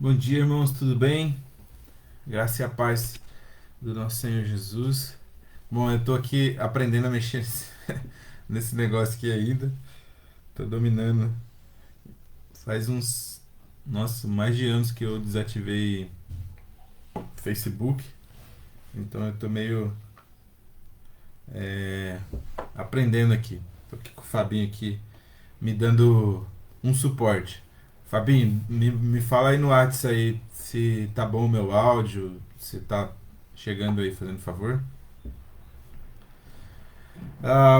Bom dia, irmãos, tudo bem? Graça e a paz do nosso Senhor Jesus. Bom, eu tô aqui aprendendo a mexer nesse negócio aqui ainda. Tô dominando. Faz uns, nossa, mais de anos que eu desativei Facebook. Então eu tô meio é, aprendendo aqui. Tô aqui com o Fabinho aqui me dando um suporte. Fabinho, me fala aí no WhatsApp aí se tá bom o meu áudio, se tá chegando aí, fazendo favor.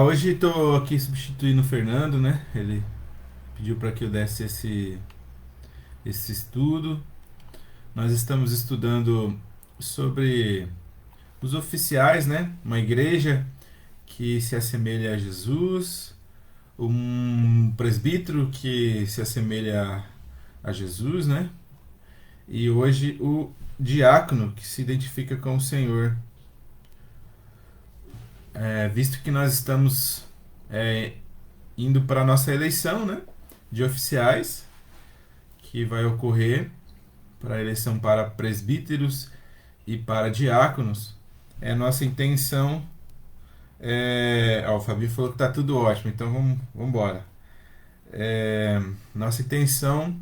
Hoje estou aqui substituindo o Fernando, né? Ele pediu para que eu desse esse estudo. Nós estamos estudando sobre os oficiais, né? Uma igreja que se assemelha a Jesus, um presbítero que se assemelha a Jesus, né? E hoje o diácono que se identifica com o Senhor. Visto que nós estamos é, indo para a nossa eleição, né? De oficiais, que vai ocorrer para a eleição para presbíteros e para diáconos, é nossa intenção. O Fabinho falou que tá tudo ótimo, então vamos embora. Nossa intenção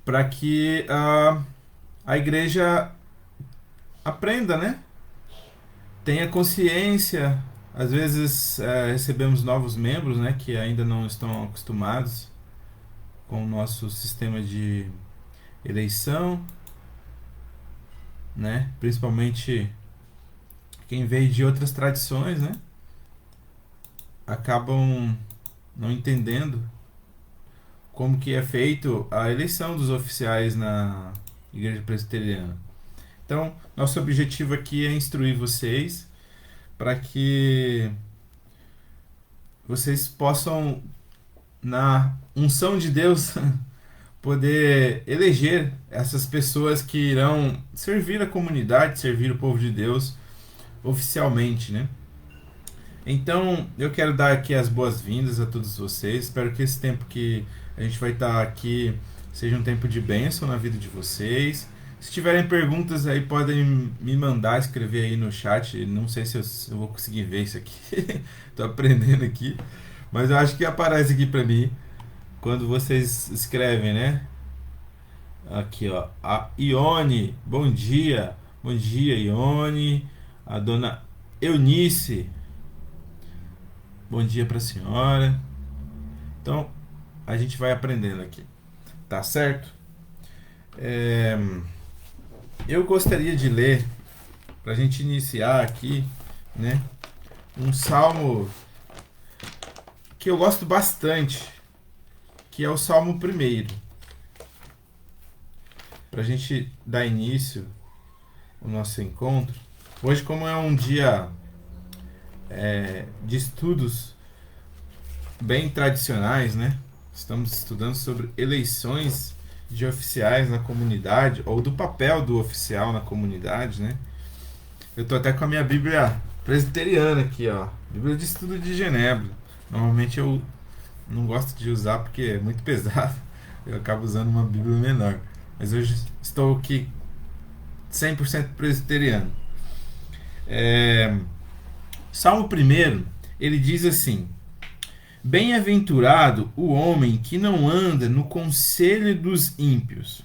para que a igreja aprenda, né? Tenha consciência. Às vezes recebemos novos membros, né, que ainda não estão acostumados com o nosso sistema de eleição, né? Principalmente quem veio de outras tradições, né? Acabam não entendendo como que é feito a eleição dos oficiais na Igreja Presbiteriana. Então, nosso objetivo aqui é instruir vocês para que vocês possam, na unção de Deus, poder eleger essas pessoas que irão servir a comunidade, servir o povo de Deus oficialmente, né? Então, eu quero dar aqui as boas-vindas a todos vocês. Espero que esse tempo que a gente vai estar aqui seja um tempo de bênção na vida de vocês. Se tiverem perguntas aí, podem me mandar, escrever aí no chat. Não sei se eu vou conseguir ver isso aqui. Tô aprendendo aqui. Mas eu acho que aparece aqui pra mim quando vocês escrevem, né? Aqui, ó. A Ione, bom dia. Bom dia, Ione. A dona Eunice, bom dia para a senhora. Então, a gente vai aprendendo aqui, tá certo? É, eu gostaria de ler, para a gente iniciar aqui, né, um salmo que eu gosto bastante, que é o Salmo primeiro. Para a gente dar início ao nosso encontro. Hoje, como é um dia de estudos bem tradicionais, né? Estamos estudando sobre eleições de oficiais na comunidade, ou do papel do oficial na comunidade, né? Eu tô até com a minha Bíblia presbiteriana aqui, ó. Bíblia de Estudo de Genebra. Normalmente eu não gosto de usar porque é muito pesado. Eu acabo usando uma Bíblia menor. Mas hoje estou aqui 100% presbiteriano. Salmo 1, ele diz assim: Bem-aventurado o homem que não anda no conselho dos ímpios,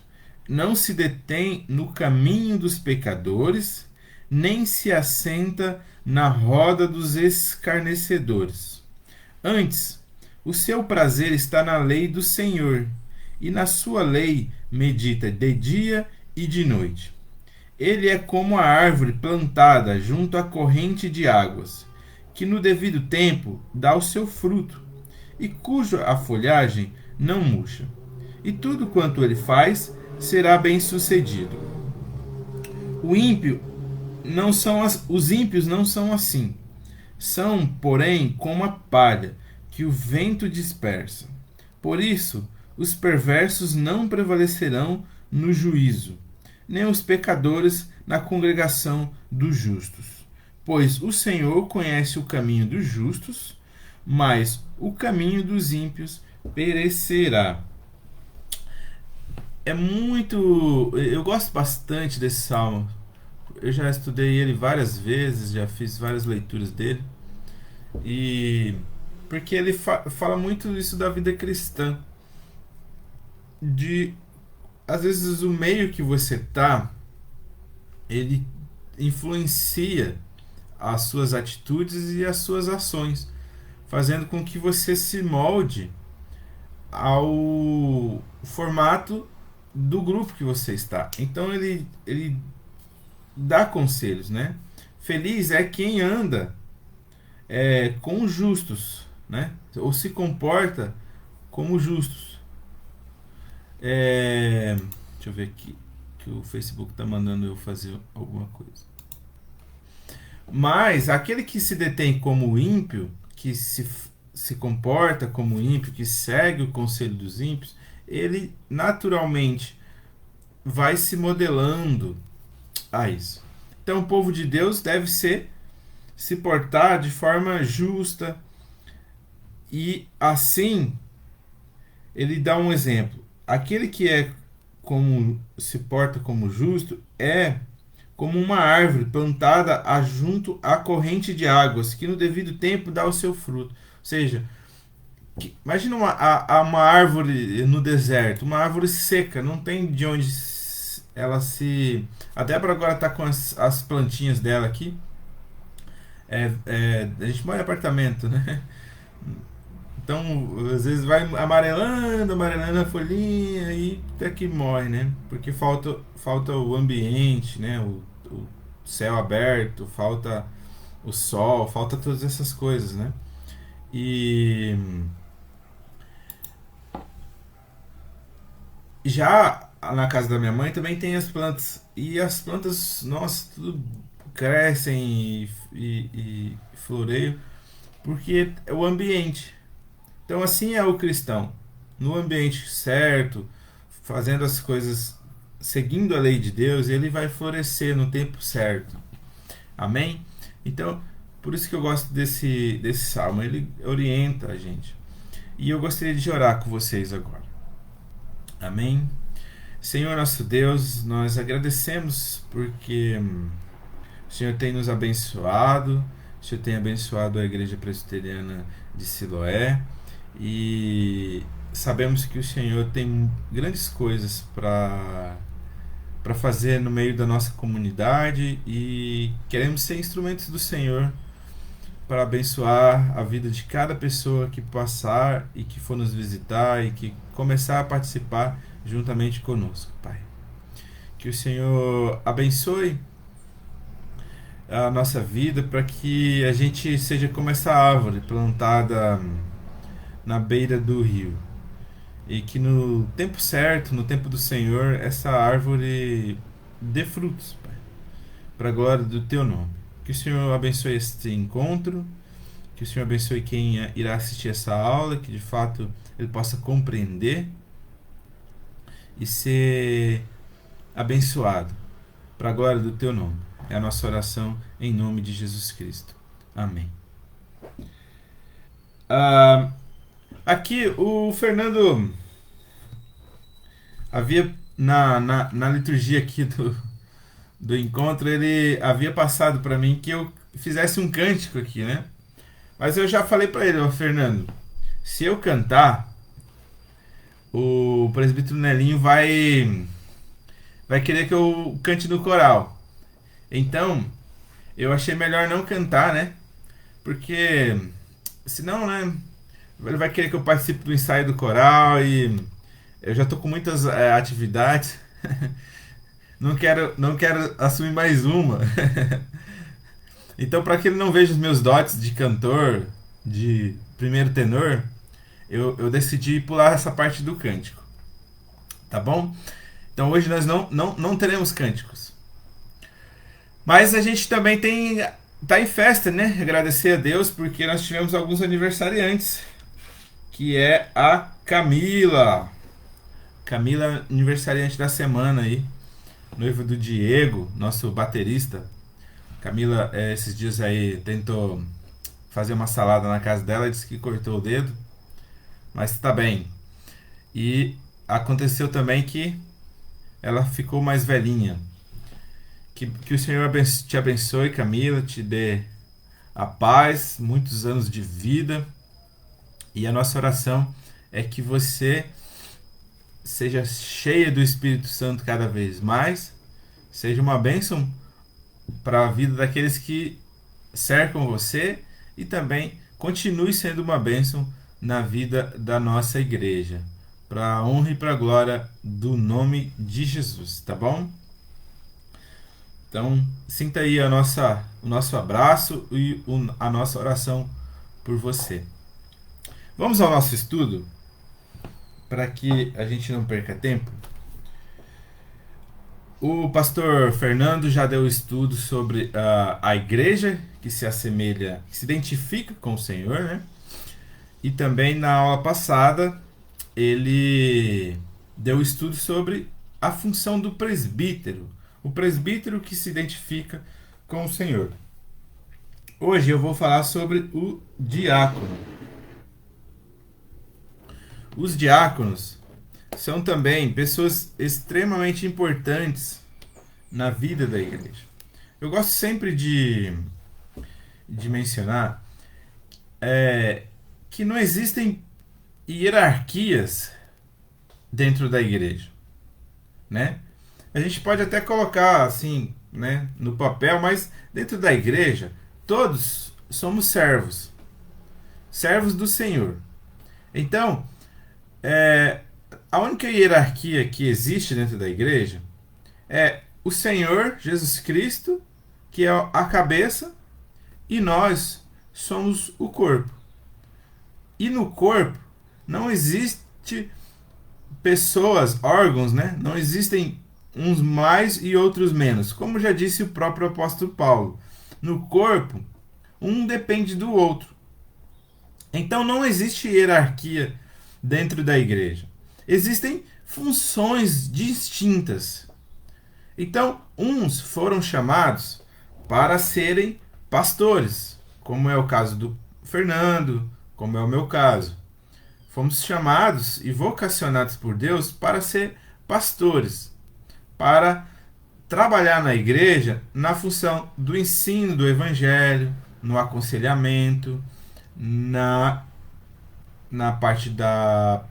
não se detém no caminho dos pecadores, nem se assenta na roda dos escarnecedores. Antes, o seu prazer está na lei do Senhor, e na sua lei medita de dia e de noite. Ele é como a árvore plantada junto à corrente de águas, que no devido tempo dá o seu fruto, e cuja a folhagem não murcha. E tudo quanto ele faz será bem-sucedido. O ímpio não são os ímpios não são assim. São, porém, como a palha que o vento dispersa. Por isso, os perversos não prevalecerão no juízo, nem os pecadores na congregação dos justos. Pois o Senhor conhece o caminho dos justos, mas o caminho dos ímpios perecerá. é muito. Eu gosto bastante desse salmo. Eu já estudei ele várias vezes, já fiz várias leituras dele. E. Porque ele fala muito isso da vida cristã. De. Às vezes o meio que você tá, ele influencia as suas atitudes e as suas ações, fazendo com que você se molde ao formato do grupo que você está. Então ele dá conselhos, né? Feliz é quem anda com justos, né? Ou se comporta como justos. Deixa eu ver aqui que o Facebook tá mandando eu fazer alguma coisa. Mas aquele que se detém como ímpio, que se comporta como ímpio, que segue o conselho dos ímpios, ele naturalmente vai se modelando a isso. Então o povo de Deus deve se portar de forma justa e assim ele dá um exemplo. Aquele que se porta como justo é como uma árvore plantada junto à corrente de águas, que no devido tempo dá o seu fruto. Ou seja, imagina uma árvore no deserto, uma árvore seca, não tem de onde ela se. A Débora agora está com as plantinhas dela aqui. A gente mora em apartamento, né? Então, às vezes vai amarelando, amarelando a folhinha e até que morre, né? Porque falta o ambiente, né? O céu aberto, falta o sol, falta todas essas coisas, né? E já na casa da minha mãe também tem as plantas. E as plantas, nossa, tudo crescem e floreiam, porque é o ambiente. Então assim é o cristão. No ambiente certo, fazendo as coisas, seguindo a lei de Deus, ele vai florescer no tempo certo. Amém? Então, por isso que eu gosto desse salmo. Ele orienta a gente. E eu gostaria de orar com vocês agora. Amém? Senhor nosso Deus, nós agradecemos porque o Senhor tem nos abençoado, o Senhor tem abençoado a Igreja Presbiteriana de Siloé e sabemos que o Senhor tem grandes coisas para fazer no meio da nossa comunidade e queremos ser instrumentos do Senhor para abençoar a vida de cada pessoa que passar e que for nos visitar e que começar a participar juntamente conosco, Pai. Que o Senhor abençoe a nossa vida para que a gente seja como essa árvore plantada na beira do rio e que no tempo certo, no tempo do Senhor, essa árvore dê frutos, Pai, para a glória do Teu nome. Que o Senhor abençoe este encontro, que o Senhor abençoe quem irá assistir essa aula, que de fato ele possa compreender e ser abençoado para a glória do Teu nome. É a nossa oração em nome de Jesus Cristo. Amém. Aqui o Fernando havia na liturgia aqui do encontro, ele havia passado para mim que eu fizesse um cântico aqui, né? Mas eu já falei para ele, ó, Fernando, se eu cantar, o presbítero Nelinho vai querer que eu cante no coral. Então, eu achei melhor não cantar, né? Porque senão, né, ele vai querer que eu participe do ensaio do coral e eu já tô com muitas atividades. Não quero assumir mais uma. Então, para que ele não veja os meus dotes de cantor, de primeiro tenor, eu decidi pular essa parte do cântico. Tá bom? Então hoje nós não teremos cânticos. Mas a gente também tá em festa, né? Agradecer a Deus porque nós tivemos alguns aniversariantes, que é a Camila. Camila, aniversariante da semana aí, noiva do Diego, nosso baterista. Camila, esses dias aí tentou fazer uma salada na casa dela, disse que cortou o dedo, mas tá bem. E aconteceu também que ela ficou mais velhinha. Que o Senhor te abençoe, Camila, te dê a paz, muitos anos de vida. E a nossa oração é que você seja cheia do Espírito Santo cada vez mais, seja uma bênção para a vida daqueles que cercam você e também continue sendo uma bênção na vida da nossa igreja, para a honra e para a glória do nome de Jesus, tá bom? Então, sinta aí o nosso abraço e a nossa oração por você. Vamos ao nosso estudo, para que a gente não perca tempo. O pastor Fernando já deu estudo sobre a igreja que se assemelha, que se identifica com o Senhor, né? E também na aula passada ele deu estudo sobre a função do presbítero, o presbítero que se identifica com o Senhor. Hoje eu vou falar sobre o diácono. Os diáconos são também pessoas extremamente importantes na vida da igreja. Eu gosto sempre de mencionar que não existem hierarquias dentro da igreja, né? A gente pode até colocar assim, né, no papel, mas dentro da igreja todos somos servos, servos do Senhor. Então, a única hierarquia que existe dentro da igreja é o Senhor Jesus Cristo, que é a cabeça, e nós somos o corpo. E no corpo não existe pessoas, órgãos, né? Não existem uns mais e outros menos. Como já disse o próprio apóstolo Paulo, no corpo, um depende do outro. Então não existe hierarquia dentro da igreja. Existem funções distintas. Então, uns foram chamados para serem pastores, como é o caso do Fernando, como é o meu caso. Fomos chamados e vocacionados por Deus para ser pastores, para trabalhar na igreja na função do ensino do evangelho, no aconselhamento, na parte da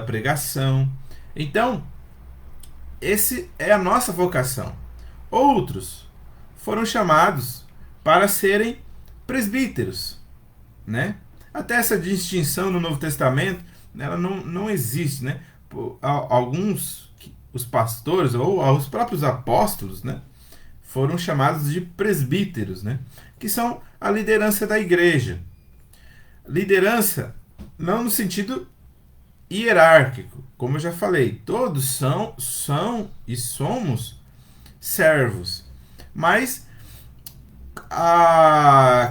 pregação. Então, esse é a nossa vocação. Outros foram chamados para serem presbíteros, né? Até essa distinção no Novo Testamento, ela não existe, né? Alguns, os pastores ou os próprios apóstolos, né, foram chamados de presbíteros, né? Que são a liderança da igreja. Liderança não no sentido hierárquico, como eu já falei, todos são e somos servos, mas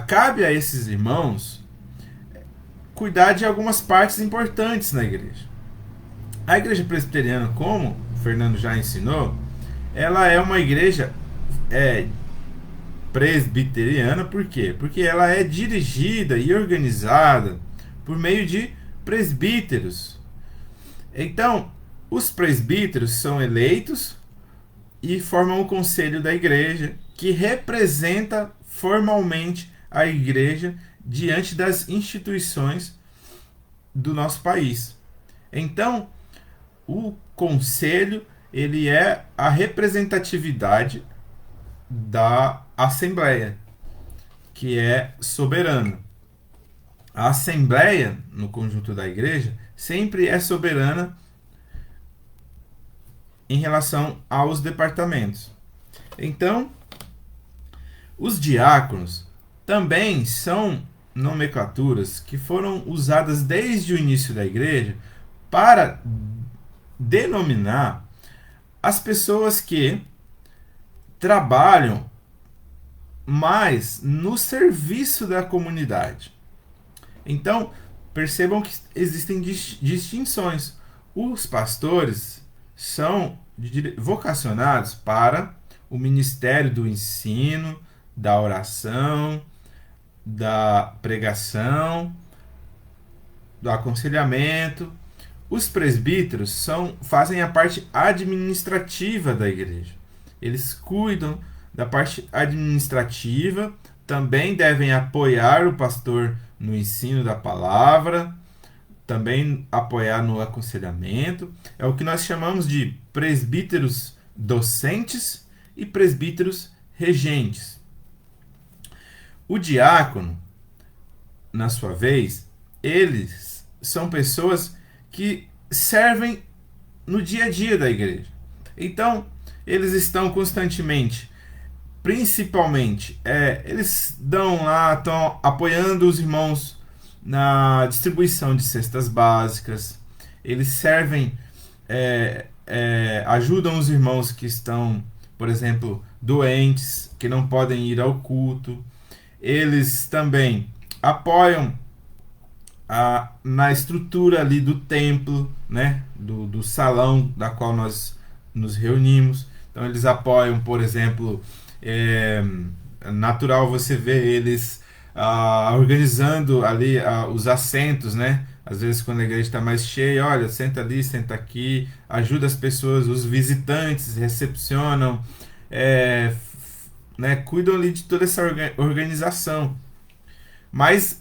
cabe a esses irmãos cuidar de algumas partes importantes na igreja. A igreja presbiteriana, como o Fernando já ensinou, ela é uma igreja presbiteriana. Por quê? Porque ela é dirigida e organizada por meio de presbíteros. Então, os presbíteros são eleitos e formam o conselho da igreja, que representa formalmente a igreja diante das instituições do nosso país. Então, o conselho, ele é a representatividade da assembleia, que é soberana. A assembleia, no conjunto da igreja, sempre é soberana em relação aos departamentos. Então, os diáconos também são nomenclaturas que foram usadas desde o início da igreja para denominar as pessoas que trabalham mais no serviço da comunidade. Então, percebam que existem distinções. Os pastores são vocacionados para o ministério do ensino, da oração, da pregação, do aconselhamento. Os presbíteros fazem a parte administrativa da igreja. Eles cuidam da parte administrativa, também devem apoiar o pastor no ensino da palavra, também apoiar no aconselhamento. É o que nós chamamos de presbíteros docentes e presbíteros regentes. O diácono, na sua vez, eles são pessoas que servem no dia a dia da igreja. Então, eles estão constantemente, principalmente, eles estão apoiando os irmãos na distribuição de cestas básicas, eles servem, ajudam os irmãos que estão, por exemplo, doentes, que não podem ir ao culto. Eles também apoiam na estrutura ali do templo, né? do salão da qual nós nos reunimos. Então eles apoiam, por exemplo, é natural você ver eles organizando ali os assentos, né? Às vezes quando a igreja está mais cheia, olha, senta ali, senta aqui, ajuda as pessoas, os visitantes recepcionam, né? Cuidam ali de toda essa organização. Mas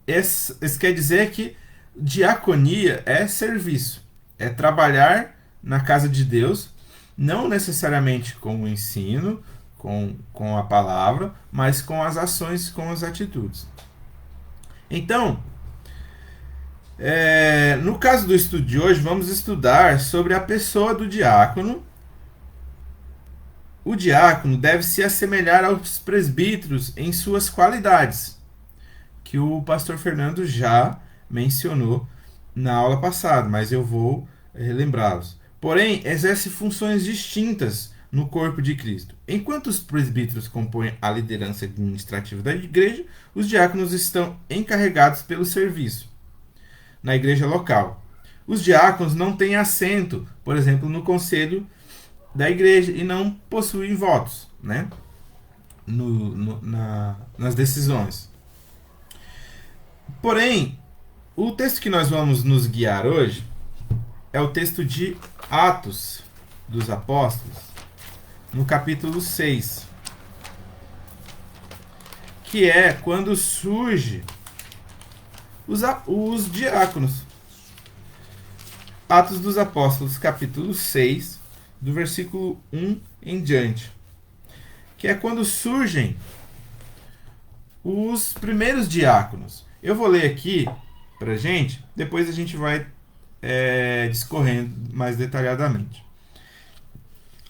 isso quer dizer que diaconia é serviço, é trabalhar na casa de Deus, não necessariamente com o ensino, com a palavra, mas com as ações, com as atitudes. Então, no caso do estudo de hoje, vamos estudar sobre a pessoa do diácono. O diácono deve se assemelhar aos presbíteros em suas qualidades, que o pastor Fernando já mencionou na aula passada, mas eu vou relembrá-los. Porém, exerce funções distintas no corpo de Cristo. Enquanto os presbíteros compõem a liderança administrativa da igreja, os diáconos estão encarregados pelo serviço na igreja local. Os diáconos não têm assento, por exemplo, no conselho da igreja e não possuem votos, né? Nas decisões. Porém, o texto que nós vamos nos guiar hoje é o texto de Atos dos Apóstolos, no capítulo 6, que é quando surge os diáconos. Atos dos Apóstolos, capítulo 6, do versículo 1 em diante, que é quando surgem os primeiros diáconos. Eu vou ler aqui pra gente, depois a gente vai discorrendo mais detalhadamente.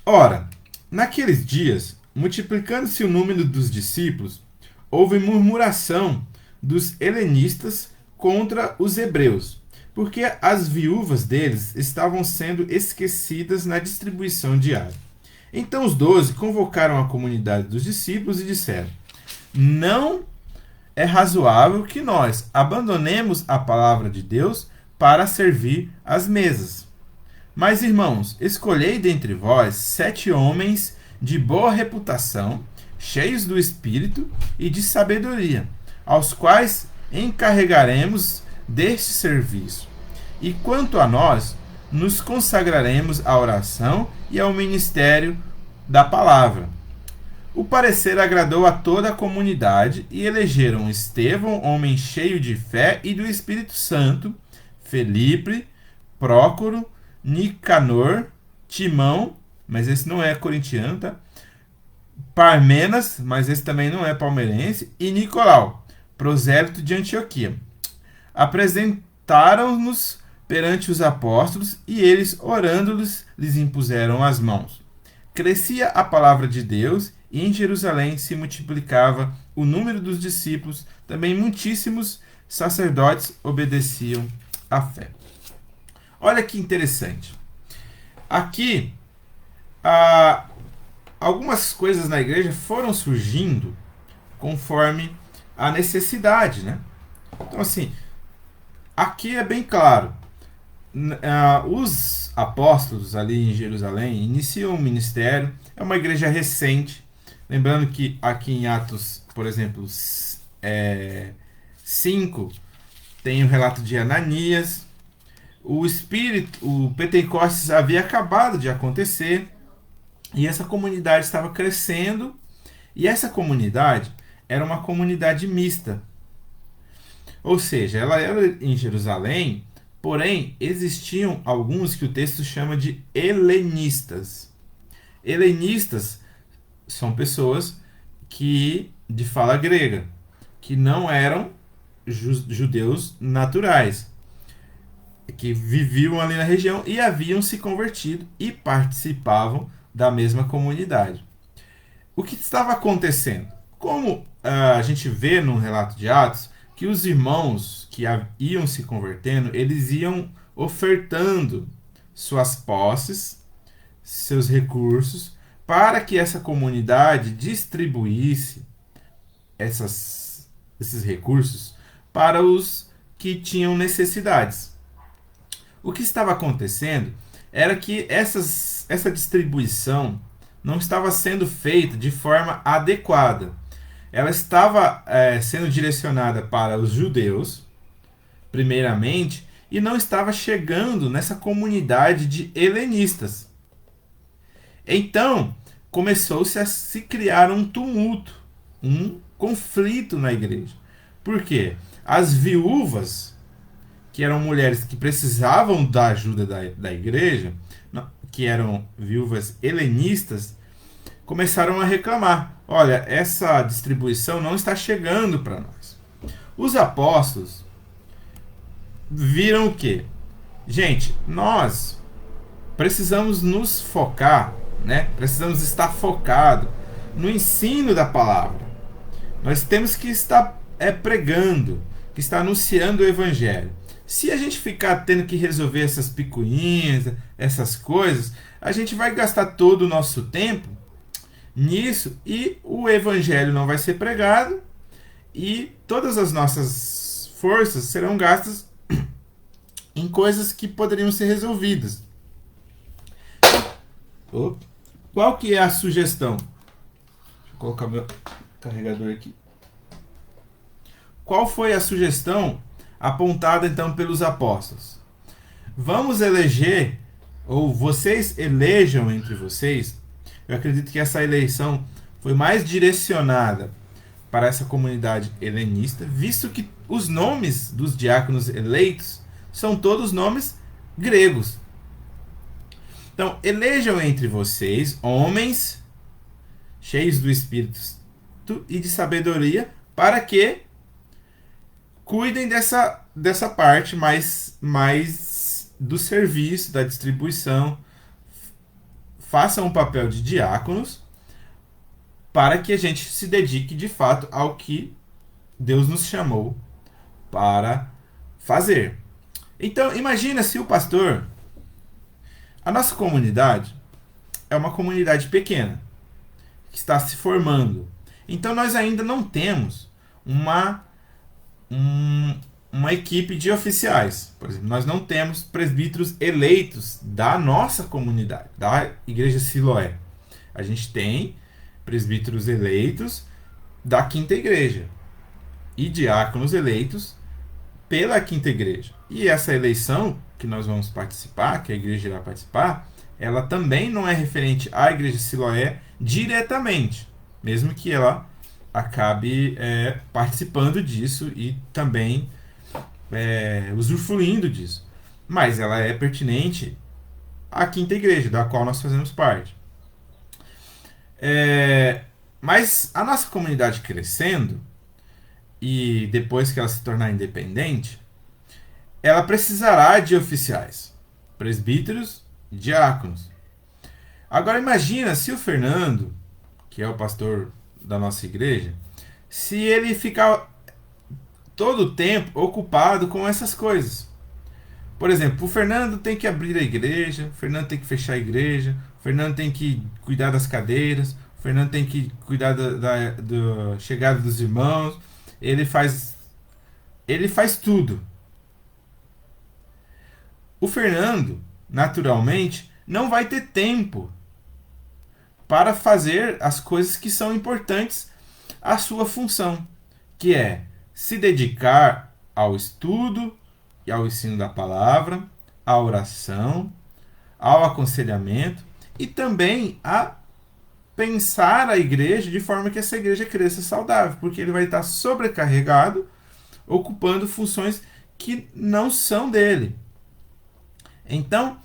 Ora, naqueles dias, multiplicando-se o número dos discípulos, houve murmuração dos helenistas contra os hebreus, porque as viúvas deles estavam sendo esquecidas na distribuição diária. Então os 12 convocaram a comunidade dos discípulos e disseram: não é razoável que nós abandonemos a palavra de Deus para servir às mesas. Mas, irmãos, escolhei dentre vós 7 homens de boa reputação, cheios do Espírito e de sabedoria, aos quais encarregaremos deste serviço. E quanto a nós, nos consagraremos à oração e ao ministério da palavra. O parecer agradou a toda a comunidade e elegeram Estevão, homem cheio de fé e do Espírito Santo, Felipe, Prócoro, Nicanor, Timão, mas esse não é corintiano, tá? Parmenas, mas esse também não é palmeirense, e Nicolau, prosélito de Antioquia. Apresentaram-nos perante os apóstolos e eles, orando-lhes, lhes impuseram as mãos. Crescia a palavra de Deus e em Jerusalém se multiplicava o número dos discípulos, também muitíssimos sacerdotes obedeciam à fé. Olha que interessante. Aqui, algumas coisas na igreja foram surgindo conforme a necessidade, né? Então, assim, aqui é bem claro. Os apóstolos ali em Jerusalém iniciam o ministério. É uma igreja recente. Lembrando que aqui em Atos, por exemplo, 5, tem o relato de Ananias. O Pentecostes havia acabado de acontecer e essa comunidade estava crescendo. E essa comunidade era uma comunidade mista. Ou seja, ela era em Jerusalém, porém existiam alguns que o texto chama de helenistas. Helenistas são pessoas que de fala grega, que não eram judeus naturais, que viviam ali na região e haviam se convertido e participavam da mesma comunidade. O que estava acontecendo? Como a gente vê no relato de Atos, que os irmãos que iam se convertendo, eles iam ofertando suas posses, seus recursos, para que essa comunidade distribuísse esses recursos para os que tinham necessidades. O que estava acontecendo era que essa distribuição não estava sendo feita de forma adequada. Ela estava sendo direcionada para os judeus, primeiramente, e não estava chegando nessa comunidade de helenistas. Então, começou-se a se criar um tumulto, um conflito na igreja. Por quê? As viúvas, que eram mulheres que precisavam da ajuda da igreja, que eram viúvas helenistas, começaram a reclamar. Olha, essa distribuição não está chegando para nós. Os apóstolos viram o quê? Gente, nós precisamos nos focar, né? Precisamos estar focado no ensino da palavra. Nós temos que estar pregando, que estar anunciando o evangelho. Se a gente ficar tendo que resolver essas picuinhas, essas coisas, a gente vai gastar todo o nosso tempo nisso e o evangelho não vai ser pregado e todas as nossas forças serão gastas em coisas que poderiam ser resolvidas. Qual que é a sugestão? Deixa eu colocar meu carregador aqui. Qual foi a sugestão apontada então pelos apóstolos? Vamos eleger, ou vocês elejam entre vocês. Eu acredito que essa eleição foi mais direcionada para essa comunidade helenista, visto que os nomes dos diáconos eleitos são todos nomes gregos. Então, elejam entre vocês homens cheios do Espírito e de sabedoria, para que cuidem dessa parte mais do serviço, da distribuição. Façam um papel de diáconos para que a gente se dedique de fato ao que Deus nos chamou para fazer. Então, imagina se o pastor... A nossa comunidade é uma comunidade pequena, que está se formando. Então, nós ainda não temos uma equipe de oficiais. Por exemplo, nós não temos presbíteros eleitos da nossa comunidade, da Igreja Siloé. A gente tem presbíteros eleitos da Quinta Igreja e diáconos eleitos pela Quinta Igreja. E essa eleição que nós vamos participar, que a igreja irá participar, ela também não é referente à Igreja Siloé diretamente, mesmo que ela acabe participando disso e também usufruindo disso. Mas ela é pertinente à Quinta Igreja, da qual nós fazemos parte. Mas a nossa comunidade crescendo, e depois que ela se tornar independente, ela precisará de oficiais, presbíteros e diáconos. Agora imagina se o Fernando, que é o pastor da nossa igreja, se ele ficar todo o tempo ocupado com essas coisas. Por exemplo, o Fernando tem que abrir a igreja, o Fernando tem que fechar a igreja, o Fernando tem que cuidar das cadeiras, o Fernando tem que cuidar da chegada dos irmãos. Ele faz tudo. O Fernando, naturalmente, não vai ter tempo para fazer as coisas que são importantes à sua função, que é se dedicar ao estudo e ao ensino da palavra, à oração, ao aconselhamento e também a pensar a igreja de forma que essa igreja cresça saudável, porque ele vai estar sobrecarregado, ocupando funções que não são dele. Então,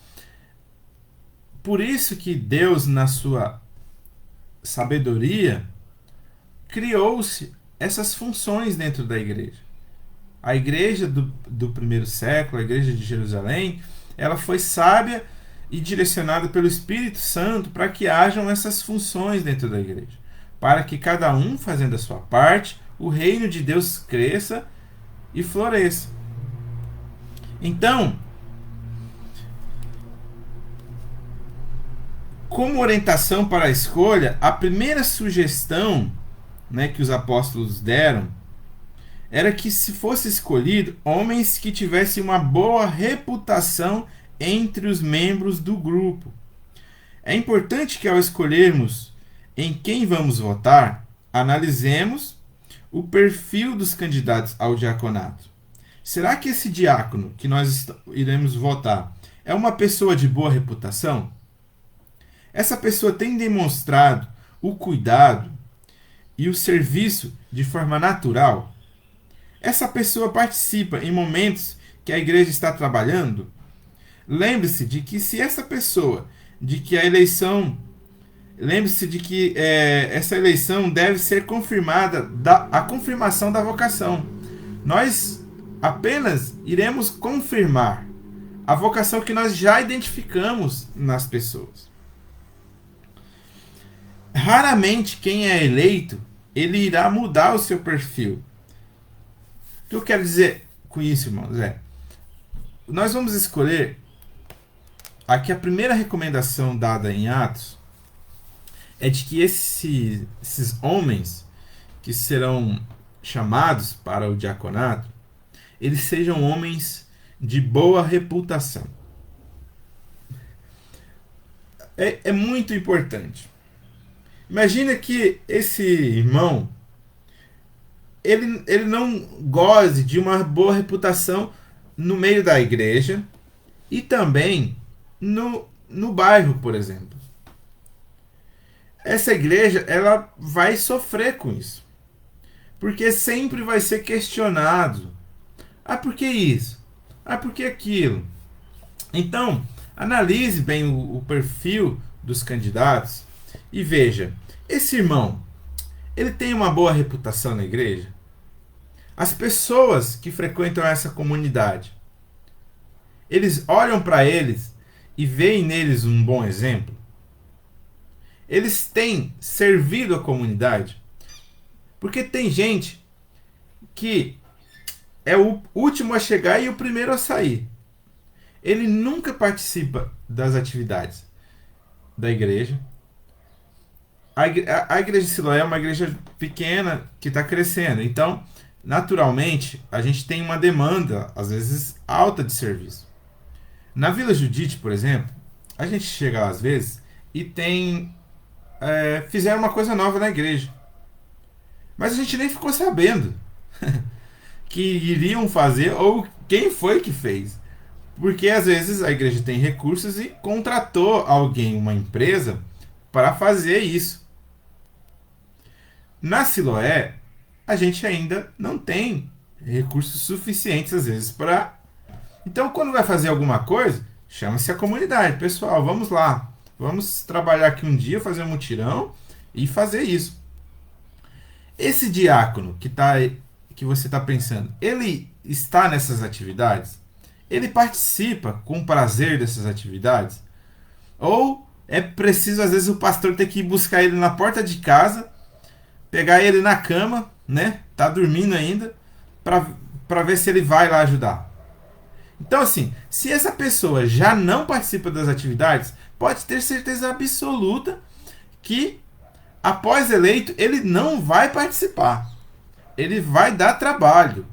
por isso que Deus, na sua sabedoria, criou-se essas funções dentro da igreja. A igreja do primeiro século, a igreja de Jerusalém, ela foi sábia e direcionada pelo Espírito Santo para que hajam essas funções dentro da igreja. Para que cada um, fazendo a sua parte, o reino de Deus cresça e floresça. Então, como orientação para a escolha, a primeira sugestão, né, que os apóstolos deram era que se fosse escolhido homens que tivessem uma boa reputação entre os membros do grupo. É importante que ao escolhermos em quem vamos votar, analisemos o perfil dos candidatos ao diaconato. Será que esse diácono que nós iremos votar é uma pessoa de boa reputação? Essa pessoa tem demonstrado o cuidado e o serviço de forma natural? Essa pessoa participa em momentos que a igreja está trabalhando? Lembre-se de que se essa pessoa, de que a eleição, lembre-se de que essa eleição deve ser confirmada, a confirmação da vocação. Nós apenas iremos confirmar a vocação que nós já identificamos nas pessoas. Raramente quem é eleito, ele irá mudar o seu perfil. O que eu quero dizer com isso, irmãos, nós vamos escolher aqui a primeira recomendação dada em Atos é de que esses homens que serão chamados para o diaconato, eles sejam homens de boa reputação. É muito importante. Imagina que esse irmão ele não goze de uma boa reputação no meio da igreja e também no bairro, por exemplo. Essa igreja ela vai sofrer com isso. Porque sempre vai ser questionado. Ah, por que isso? Ah, por que aquilo? Então, analise bem o perfil dos candidatos e veja, esse irmão, ele tem uma boa reputação na igreja? As pessoas que frequentam essa comunidade, eles olham para eles e veem neles um bom exemplo? Eles têm servido a comunidade? Porque tem gente que é o último a chegar e o primeiro a sair. Ele nunca participa das atividades da igreja. A igreja de Siloé é uma igreja pequena que está crescendo. Então, naturalmente, a gente tem uma demanda, às vezes, alta de serviço. Na Vila Judite, por exemplo, a gente chega lá, às vezes e tem... fizeram uma coisa nova na igreja. Mas a gente nem ficou sabendo que iriam fazer ou quem foi que fez. Porque às vezes a igreja tem recursos e contratou alguém, uma empresa, para fazer isso. Na Siloé, a gente ainda não tem recursos suficientes, às vezes, para... Então, quando vai fazer alguma coisa, chama-se a comunidade. Pessoal, vamos lá. Vamos trabalhar aqui um dia, fazer um mutirão e fazer isso. Esse diácono que você está pensando, ele está nessas atividades? Ele participa com prazer dessas atividades? Ou é preciso, às vezes, o pastor ter que ir buscar ele na porta de casa, pegar ele na cama, né? Tá dormindo ainda, para ver se ele vai lá ajudar. Então, assim, se essa pessoa já não participa das atividades, pode ter certeza absoluta que, após eleito, ele não vai participar. Ele vai dar trabalho.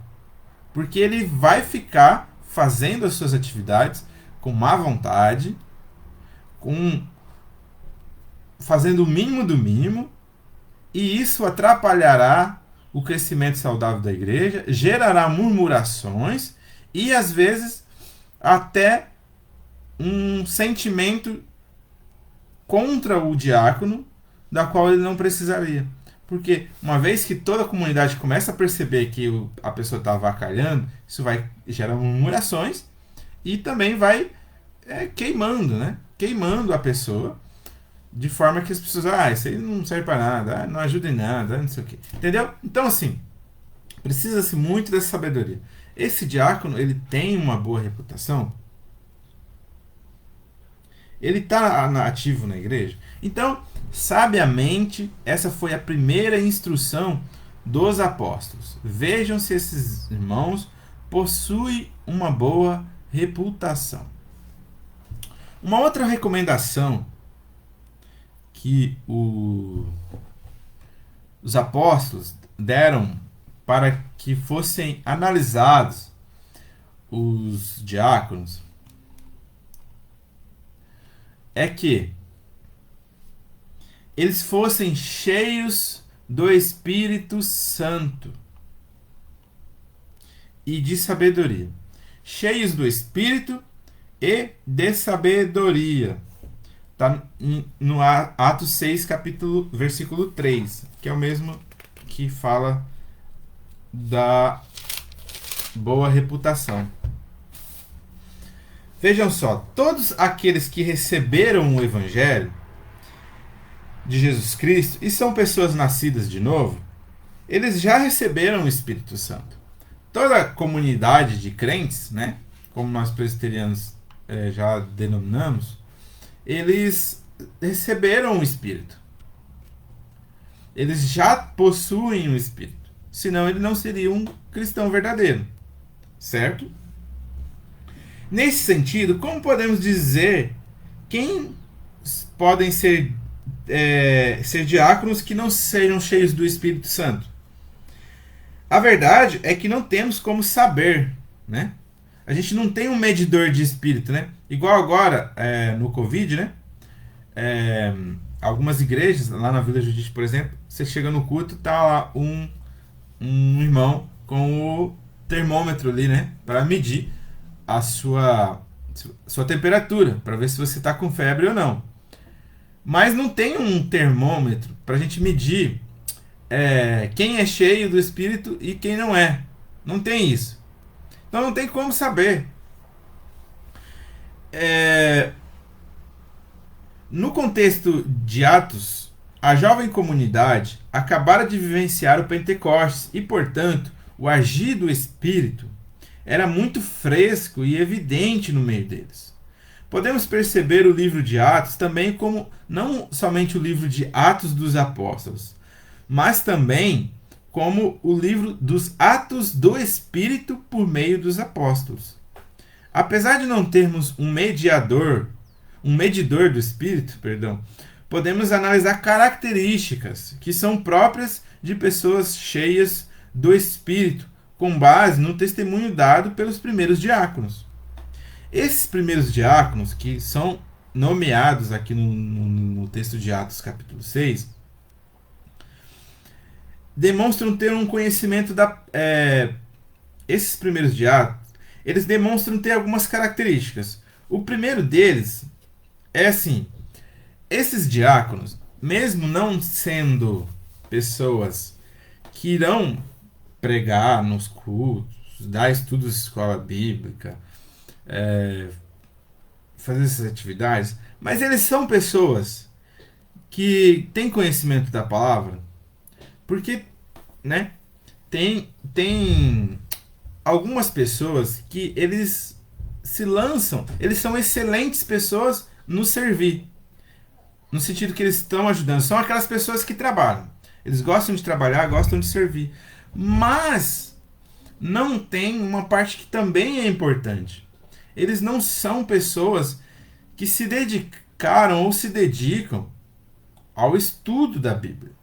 Porque ele vai ficar fazendo as suas atividades com má vontade, fazendo o mínimo do mínimo, e isso atrapalhará o crescimento saudável da igreja, gerará murmurações e, às vezes, até um sentimento contra o diácono, da qual ele não precisaria. Porque uma vez que toda a comunidade começa a perceber que a pessoa está avacalhando, isso vai gerar murmurações e também vai queimando, né? Queimando a pessoa, de forma que as pessoas, isso aí não serve para nada, não ajuda em nada, não sei o quê. Entendeu? Então, assim, precisa-se muito dessa sabedoria. Esse diácono, ele tem uma boa reputação? Ele está ativo na igreja? Então, sabiamente, essa foi a primeira instrução dos apóstolos. Vejam se esses irmãos possuem uma boa reputação. Uma outra recomendação que os apóstolos deram para que fossem analisados os diáconos é que eles fossem cheios do Espírito Santo e de sabedoria. Cheios do Espírito e de sabedoria. Está no Atos 6, versículo 3, que é o mesmo que fala da boa reputação. Vejam só, todos aqueles que receberam o Evangelho de Jesus Cristo e são pessoas nascidas de novo, eles já receberam o Espírito Santo. Toda a comunidade de crentes, né, como nós presbiterianos já denominamos, eles receberam o Espírito. Eles já possuem o Espírito. Senão ele não seria um cristão verdadeiro. Certo? Nesse sentido, como podemos dizer quem podem ser diáconos que não sejam cheios do Espírito Santo? A verdade é que não temos como saber, né? A gente não tem um medidor de espírito, né? Igual agora, no Covid, né? Algumas igrejas, lá na Vila Judite, por exemplo, você chega no culto, tá lá um irmão com o termômetro ali, né? Para medir a sua temperatura, para ver se você está com febre ou não. Mas não tem um termômetro para a gente medir quem é cheio do Espírito e quem não é. Não tem isso. Então não tem como saber. No contexto de Atos, a jovem comunidade acabara de vivenciar o Pentecostes e, portanto, o agir do Espírito era muito fresco e evidente no meio deles. Podemos perceber o livro de Atos também como não somente o livro de Atos dos Apóstolos, mas também como o livro dos Atos do Espírito por meio dos apóstolos. Apesar de não termos um medidor do Espírito, podemos analisar características que são próprias de pessoas cheias do Espírito, com base no testemunho dado pelos primeiros diáconos. Esses primeiros diáconos, que são nomeados aqui no texto de Atos capítulo 6, demonstram ter um conhecimento esses primeiros diáconos, eles demonstram ter algumas características. O primeiro deles é assim: esses diáconos, mesmo não sendo pessoas que irão pregar nos cultos, dar estudos de escola bíblica, fazer essas atividades, mas eles são pessoas que têm conhecimento da palavra, porque, né, tem algumas pessoas que eles se lançam, eles são excelentes pessoas no servir, no sentido que eles estão ajudando, são aquelas pessoas que trabalham, eles gostam de trabalhar, gostam de servir, mas não tem uma parte que também é importante. Eles não são pessoas que se dedicaram ou se dedicam ao estudo da Bíblia,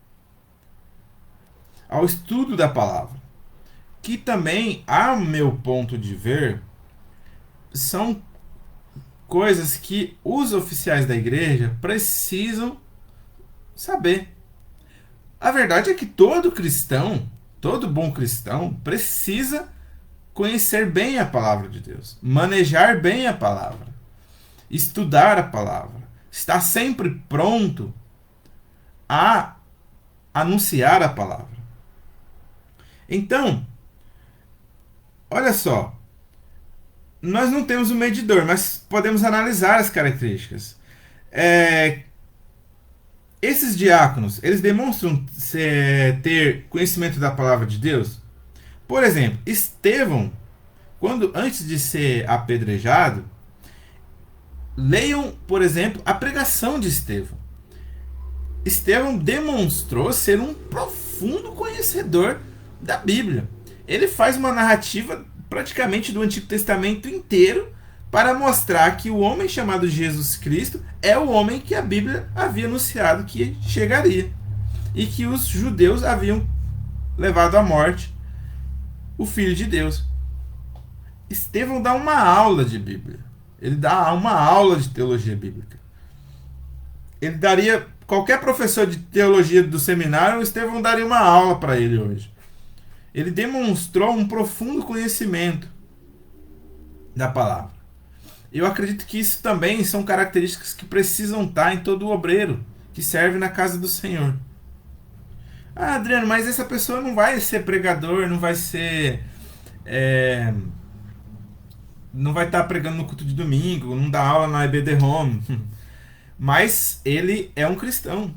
ao estudo da palavra, que também, a meu ponto de ver, são coisas que os oficiais da igreja precisam saber. A verdade é que todo cristão todo bom cristão precisa conhecer bem a palavra de Deus, manejar bem a palavra, estudar a palavra, estar sempre pronto a anunciar a palavra. Então, olha só, nós não temos um medidor, mas podemos analisar as características. Esses diáconos, eles demonstram ter conhecimento da palavra de Deus? Por exemplo, Estevão, antes de ser apedrejado, leiam, por exemplo, a pregação de Estevão. Estevão demonstrou ser um profundo conhecedor da Bíblia. Ele faz uma narrativa praticamente do Antigo Testamento inteiro para mostrar que o homem chamado Jesus Cristo é o homem que a Bíblia havia anunciado que chegaria e que os judeus haviam levado à morte o Filho de Deus. Estevão dá uma aula de Bíblia. Ele dá uma aula de teologia bíblica. Ele daria... Qualquer professor de teologia do seminário, o Estevão daria uma aula para ele hoje. Ele demonstrou um profundo conhecimento da palavra. Eu acredito que isso também são características que precisam estar em todo obreiro que serve na casa do Senhor. Ah, Adriano, mas essa pessoa não vai ser pregador, não vai ser... não vai estar pregando no culto de domingo, não dá aula na EBD Home. Mas ele é um cristão.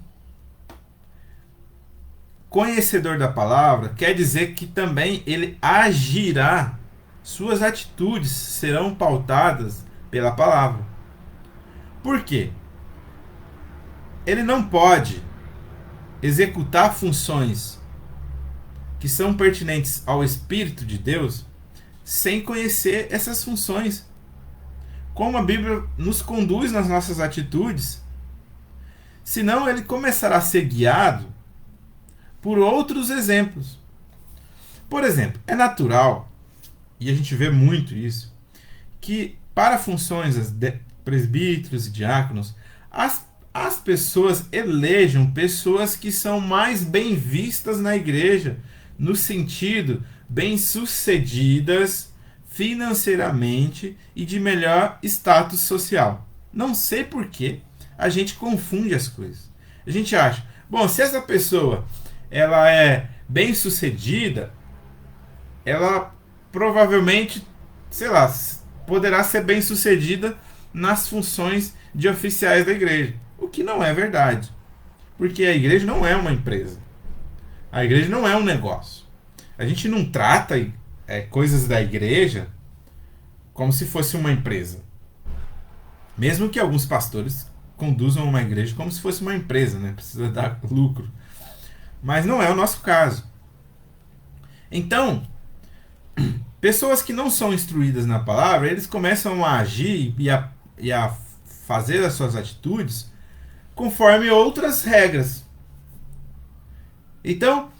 Conhecedor da palavra quer dizer que também ele agirá, suas atitudes serão pautadas pela palavra. Por quê? Ele não pode executar funções que são pertinentes ao Espírito de Deus sem conhecer essas funções. Como a Bíblia nos conduz nas nossas atitudes, senão ele começará a ser guiado por outros exemplos. Por exemplo, é natural, e a gente vê muito isso, que para funções de presbíteros e diáconos, as pessoas elejam pessoas que são mais bem vistas na igreja, no sentido bem-sucedidas financeiramente e de melhor status social. Não sei por que a gente confunde as coisas. A gente acha, bom, se essa pessoa ela é bem-sucedida, ela provavelmente, sei lá, poderá ser bem-sucedida nas funções de oficiais da igreja. O que não é verdade. Porque a igreja não é uma empresa. A igreja não é um negócio. A gente não trata coisas da igreja como se fosse uma empresa. Mesmo que alguns pastores conduzam uma igreja como se fosse uma empresa, né? Precisa dar lucro. Mas não é o nosso caso. Então, pessoas que não são instruídas na palavra, eles começam a agir e a fazer as suas atitudes conforme outras regras. Então,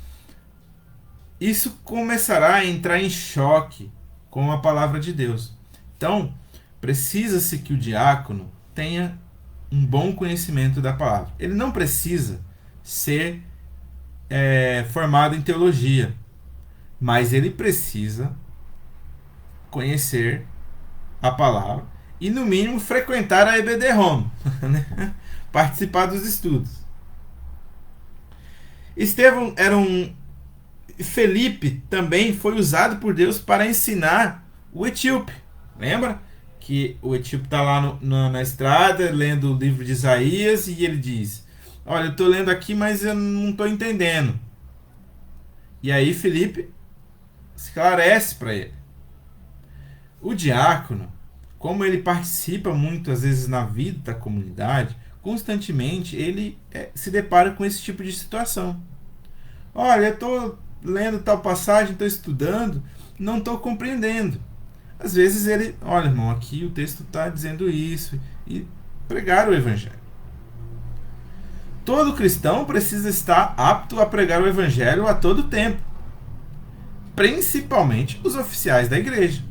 isso começará a entrar em choque com a palavra de Deus. Então, precisa-se que o diácono tenha um bom conhecimento da palavra. Ele não precisa ser formado em teologia, mas ele precisa conhecer a palavra e, no mínimo, frequentar a EBD Home, né? Participar dos estudos. Estevão era Felipe também foi usado por Deus para ensinar o etíope. Lembra? Que o etíope está lá na estrada, lendo o livro de Isaías, e ele diz, olha, eu estou lendo aqui, mas eu não estou entendendo. E aí Felipe esclarece para ele. O diácono, como ele participa muitas vezes na vida da comunidade, constantemente ele se depara com esse tipo de situação. Olha, eu estou lendo tal passagem, estou estudando, não estou compreendendo. Às vezes ele, olha, irmão, aqui o texto está dizendo isso, e pregar o evangelho. Todo cristão precisa estar apto a pregar o evangelho a todo tempo, principalmente os oficiais da igreja.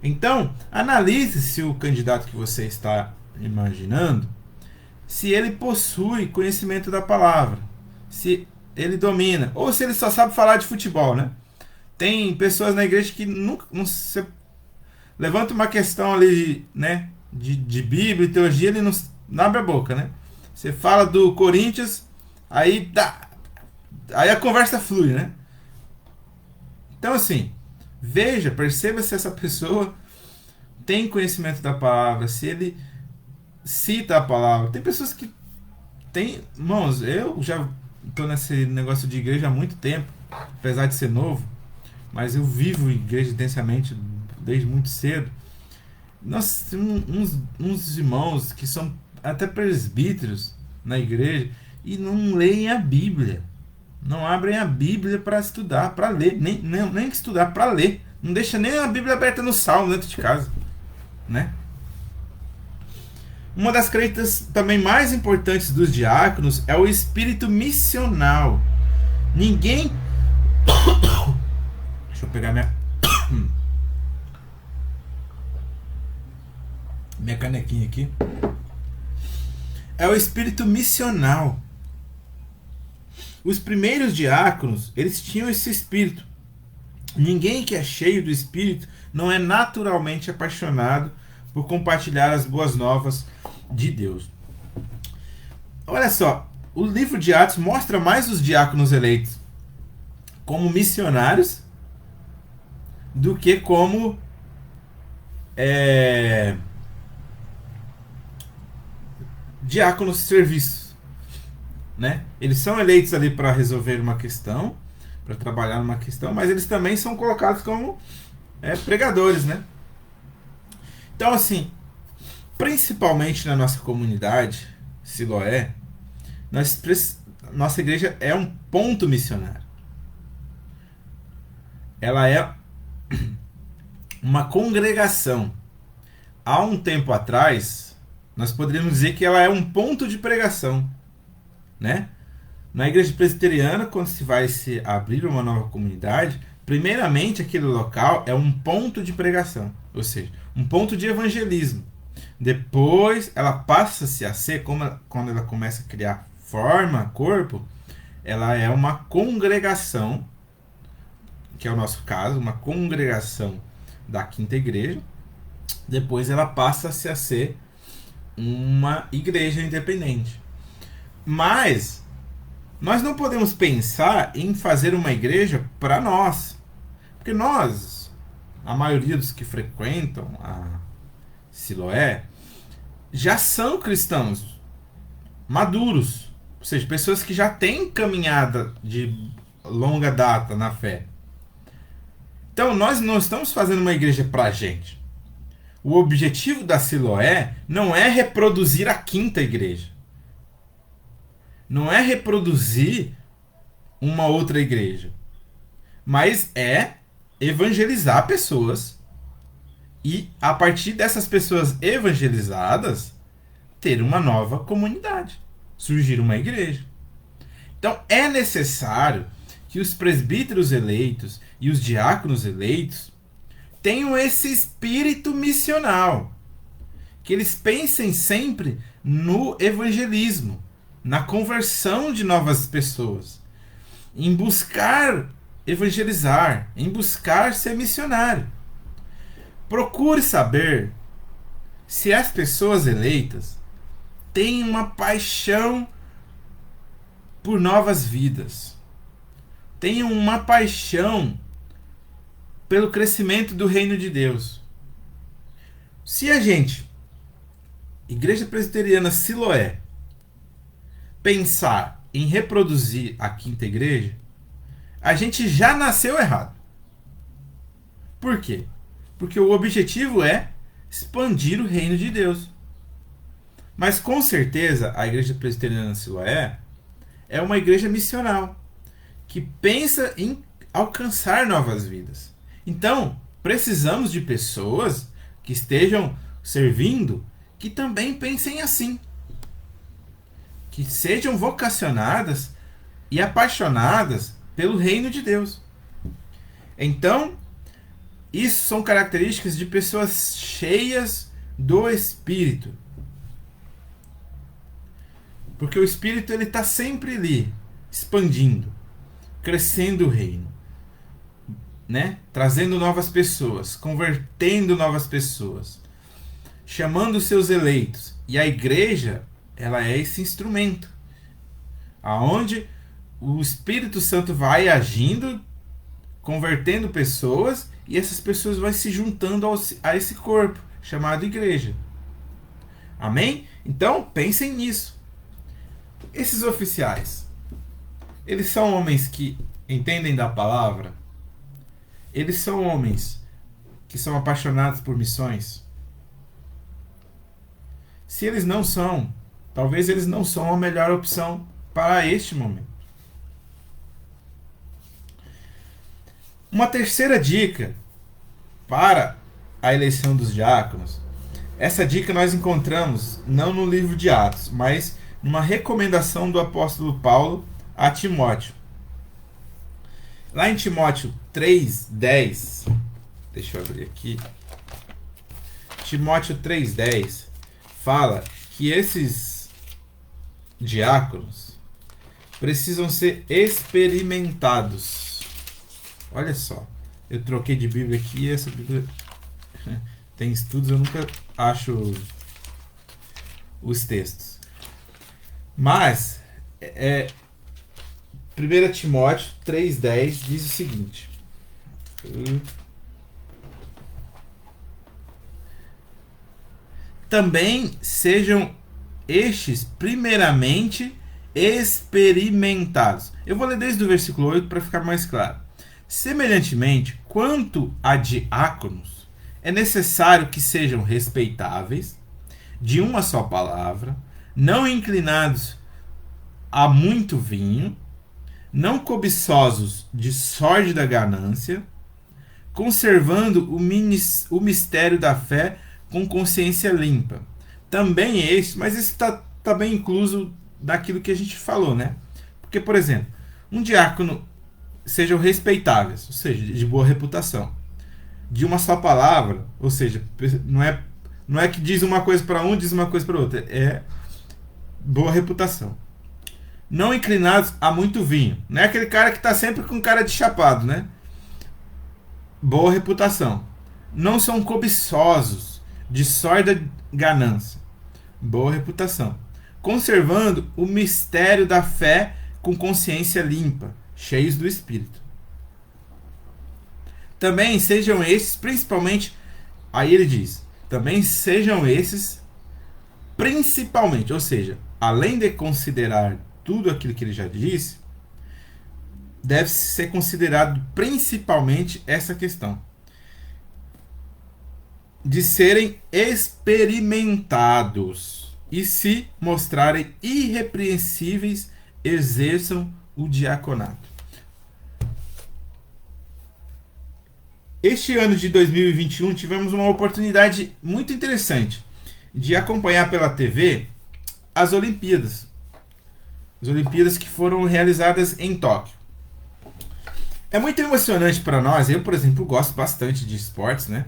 Então, analise se o candidato que você está imaginando, se ele possui conhecimento da palavra, se ele domina. Ou se ele só sabe falar de futebol, né? Tem pessoas na igreja que nunca, não se levanta uma questão ali, né? De Bíblia e teologia, ele não abre a boca, né? Você fala do Corinthians, aí a conversa flui, né? Então, assim, veja, perceba se essa pessoa tem conhecimento da palavra, se ele cita a palavra. Tem pessoas que têm. Irmãos, eu já estou nesse negócio de igreja há muito tempo, apesar de ser novo, mas eu vivo igreja intensamente desde muito cedo. Nós temos uns irmãos que são até presbíteros na igreja e não leem a Bíblia. Não abrem a Bíblia para estudar, para ler. Nem estudar, para ler. Não deixa nem a Bíblia aberta no salmo dentro de casa. Né? Uma das características também mais importantes dos diáconos é o espírito missional. Ninguém. Deixa eu pegar minha canequinha aqui. É o espírito missional. Os primeiros diáconos, eles tinham esse espírito. Ninguém que é cheio do espírito não é naturalmente apaixonado por compartilhar as boas novas de Deus. Olha só, o livro de Atos mostra mais os diáconos eleitos como missionários do que como diáconos de serviço, né? Eles são eleitos ali para resolver uma questão, para trabalhar numa questão, mas eles também são colocados como pregadores, né? Então, assim, principalmente na nossa comunidade, Siloé, nossa igreja é um ponto missionário. Ela é uma congregação. Há um tempo atrás, nós poderíamos dizer que ela é um ponto de pregação, né? Na igreja presbiteriana, quando se vai se abrir uma nova comunidade, primeiramente aquele local é um ponto de pregação, ou seja, um ponto de evangelismo. Depois ela passa-se a ser, quando ela começa a criar forma, corpo, ela é uma congregação, que é o nosso caso, uma congregação da Quinta Igreja. Depois ela passa-se a ser uma igreja independente. Mas nós não podemos pensar em fazer uma igreja para nós. Porque nós, a maioria dos que frequentam a Siloé, já são cristãos maduros. Ou seja, pessoas que já têm caminhada de longa data na fé. Então nós não estamos fazendo uma igreja para a gente. O objetivo da Siloé não é reproduzir a Quinta Igreja. Não é reproduzir uma outra igreja. Mas é evangelizar pessoas. E a partir dessas pessoas evangelizadas, ter uma nova comunidade. Surgir uma igreja. Então é necessário que os presbíteros eleitos e os diáconos eleitos tenham esse espírito missional. Que eles pensem sempre no evangelismo, na conversão de novas pessoas, em buscar evangelizar, em buscar ser missionário. Procure saber se as pessoas eleitas têm uma paixão por novas vidas, têm uma paixão pelo crescimento do reino de Deus. Se a gente, Igreja Presbiteriana Siloé, pensar em reproduzir a Quinta Igreja, a gente já nasceu errado. Por quê? Porque o objetivo é expandir o reino de Deus. Mas com certeza a Igreja Presbiteriana Siloé é uma igreja missional que pensa em alcançar novas vidas. Então, precisamos de pessoas que estejam servindo que também pensem assim. Que sejam vocacionadas e apaixonadas pelo reino de Deus. Então, isso são características de pessoas cheias do Espírito. Porque o Espírito ele está sempre ali, expandindo, crescendo o reino, né? Trazendo novas pessoas, convertendo novas pessoas, chamando os seus eleitos. E a igreja, ela é esse instrumento, aonde o Espírito Santo vai agindo, convertendo pessoas, e essas pessoas vão se juntando a esse corpo chamado igreja. Amém? Então, pensem nisso. Esses oficiais, eles são homens que entendem da palavra? Eles são homens que são apaixonados por missões? Se eles não são, talvez eles não são a melhor opção para este momento. Uma terceira dica para a eleição dos diáconos. Essa dica nós encontramos não no livro de Atos, mas numa recomendação do apóstolo Paulo a Timóteo. Lá em Timóteo 3:10, deixa eu abrir aqui. Timóteo 3:10 fala que esses diáconos precisam ser experimentados. Olha só, eu troquei de Bíblia aqui e essa Bíblia tem estudos, eu nunca acho os textos. Mas, 1 Timóteo 3:10 diz o seguinte: também sejam estes primeiramente experimentados. Eu vou ler desde o versículo 8 para ficar mais claro. Semelhantemente, quanto a diáconos, é necessário que sejam respeitáveis, de uma só palavra, não inclinados a muito vinho, não cobiçosos de sórdida ganância, conservando o mistério da fé com consciência limpa. Também este, mas isso está bem incluso daquilo que a gente falou, né? Porque, por exemplo, um diácono sejam respeitáveis, ou seja, de boa reputação, de uma só palavra, ou seja, não é que diz uma coisa para um, diz uma coisa para outra, é boa reputação. Não inclinados a muito vinho, não é aquele cara que está sempre com cara de chapado, né? Boa reputação. Não são cobiçosos de sórdia ganância, boa reputação. Conservando o mistério da fé com consciência limpa, cheios do Espírito. Também sejam esses, principalmente, aí ele diz, também sejam esses, principalmente, ou seja, além de considerar tudo aquilo que ele já disse, deve ser considerado principalmente essa questão de serem experimentados e, se mostrarem irrepreensíveis, exerçam o diaconato. Este ano de 2021 tivemos uma oportunidade muito interessante de acompanhar pela TV as Olimpíadas. As Olimpíadas que foram realizadas em Tóquio. É muito emocionante para nós. Eu, por exemplo, gosto bastante de esportes, né?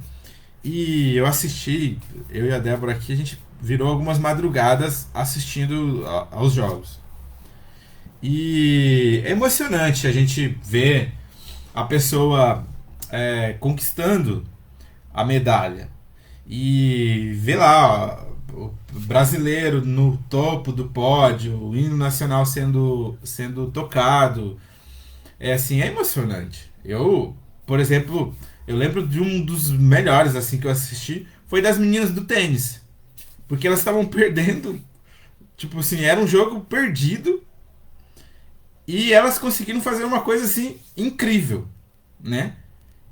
E eu assisti, eu e a Débora aqui, a gente virou algumas madrugadas assistindo aos jogos. E é emocionante a gente ver a pessoa conquistando a medalha. E ver lá o brasileiro no topo do pódio, o hino nacional sendo tocado. É assim, é emocionante. Eu, por exemplo, eu lembro de um dos melhores assim que eu assisti, foi das meninas do tênis. Porque elas estavam perdendo, tipo assim, era um jogo perdido e elas conseguiram fazer uma coisa assim incrível, né?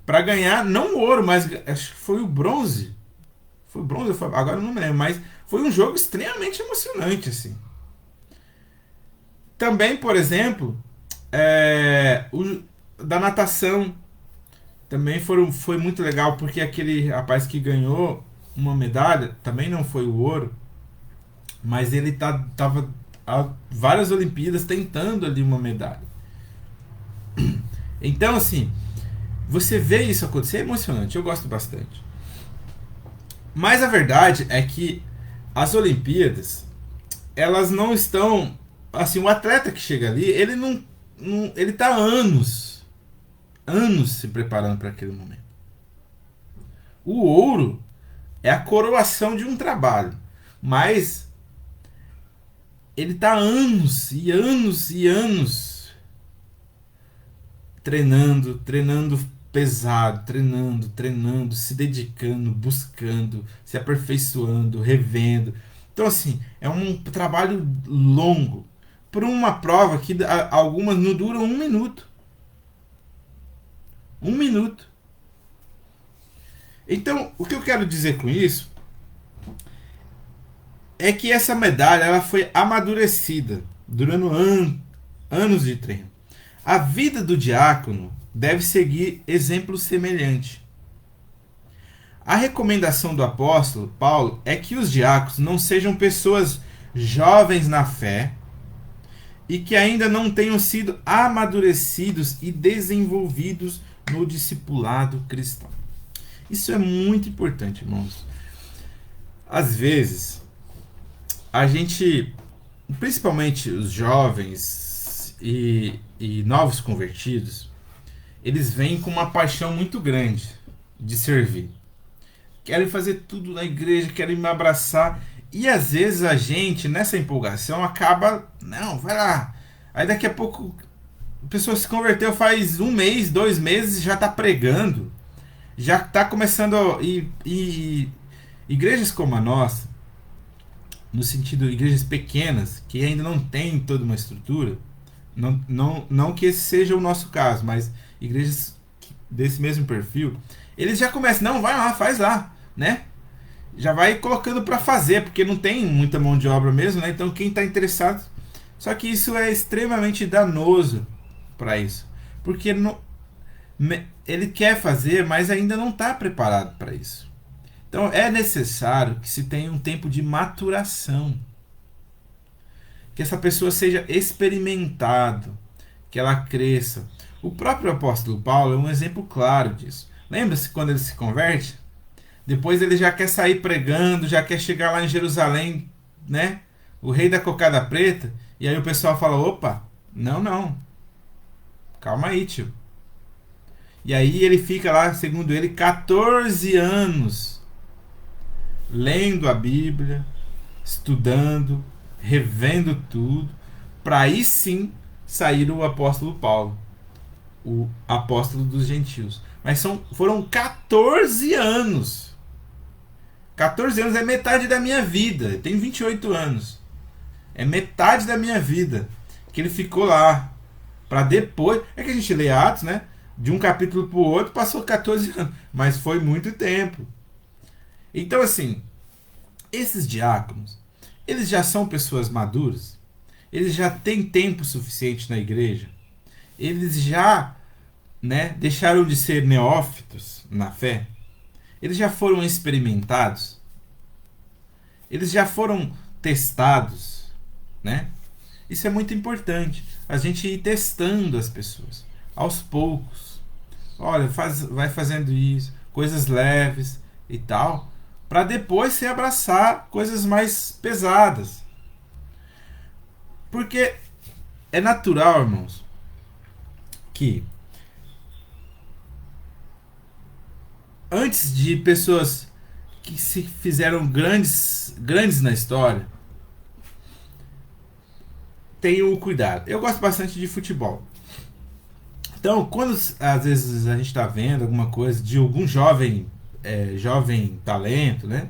Pra ganhar, não o ouro, mas acho que foi o bronze. Foi o bronze, agora eu não me lembro, mas foi um jogo extremamente emocionante, assim. Também, por exemplo, da natação também foi muito legal, porque aquele rapaz que ganhou uma medalha, também não foi o ouro, mas ele tava há várias Olimpíadas tentando ali uma medalha. Então, assim, você vê isso acontecer, é emocionante, eu gosto bastante. Mas a verdade é que as Olimpíadas, elas não estão assim, o atleta que chega ali, ele ele tá há anos se preparando para aquele momento. O ouro é a coroação de um trabalho, mas ele tá há anos e anos e anos treinando, treinando pesado, treinando, treinando, se dedicando, buscando, se aperfeiçoando, revendo. Então, assim, é um trabalho longo. Por uma prova que algumas não duram 1 minuto. 1 minuto. Então, o que eu quero dizer com isso é que essa medalha ela foi amadurecida durante anos de treino. A vida do diácono deve seguir exemplo semelhante. A recomendação do apóstolo Paulo é que os diáconos não sejam pessoas jovens na fé e que ainda não tenham sido amadurecidos e desenvolvidos no discipulado cristão. Isso é muito importante, irmãos. Às vezes, a gente, principalmente os jovens e novos convertidos, eles vêm com uma paixão muito grande de servir. Querem fazer tudo na igreja, querem me abraçar. E às vezes a gente, nessa empolgação, acaba. Não, vai lá. Aí daqui a pouco a pessoa se converteu faz 1 mês, 2 meses, já está pregando. Já está começando. E igrejas como a nossa, no sentido de igrejas pequenas, que ainda não têm toda uma estrutura, não que esse seja o nosso caso, mas igrejas desse mesmo perfil, eles já começam, não, vai lá, faz lá, né? Já vai colocando para fazer, porque não tem muita mão de obra mesmo, né? Então quem está interessado, só que isso é extremamente danoso para isso, porque ele quer fazer, mas ainda não está preparado para isso. Então é necessário que se tenha um tempo de maturação, que essa pessoa seja experimentado, que ela cresça. O próprio apóstolo Paulo é um exemplo claro disso. Lembra-se quando ele se converte? Depois ele já quer sair pregando, já quer chegar lá em Jerusalém, né? O rei da cocada preta. E aí o pessoal fala, opa, não, calma aí, tio. E aí ele fica lá, segundo ele, 14 anos lendo a Bíblia, estudando, revendo tudo, para aí sim sair o apóstolo Paulo, o apóstolo dos gentios. Mas foram 14 anos. 14 anos é metade da minha vida. Eu tenho 28 anos. É metade da minha vida que ele ficou lá. Para depois. É que a gente lê Atos, né? De um capítulo para o outro passou 14 anos. Mas foi muito tempo. Então, assim, esses diáconos, eles já são pessoas maduras? Eles já têm tempo suficiente na igreja? Eles já, né, deixaram de ser neófitos na fé? Eles já foram experimentados? Eles já foram testados, né? Isso é muito importante. A gente ir testando as pessoas aos poucos. Olha, vai fazendo isso, coisas leves e tal, para depois se abraçar coisas mais pesadas. Porque é natural, irmãos, que antes de pessoas que se fizeram grandes na história, tenham o cuidado. Eu gosto bastante de futebol. Então, quando às vezes a gente está vendo alguma coisa de algum jovem talento, né?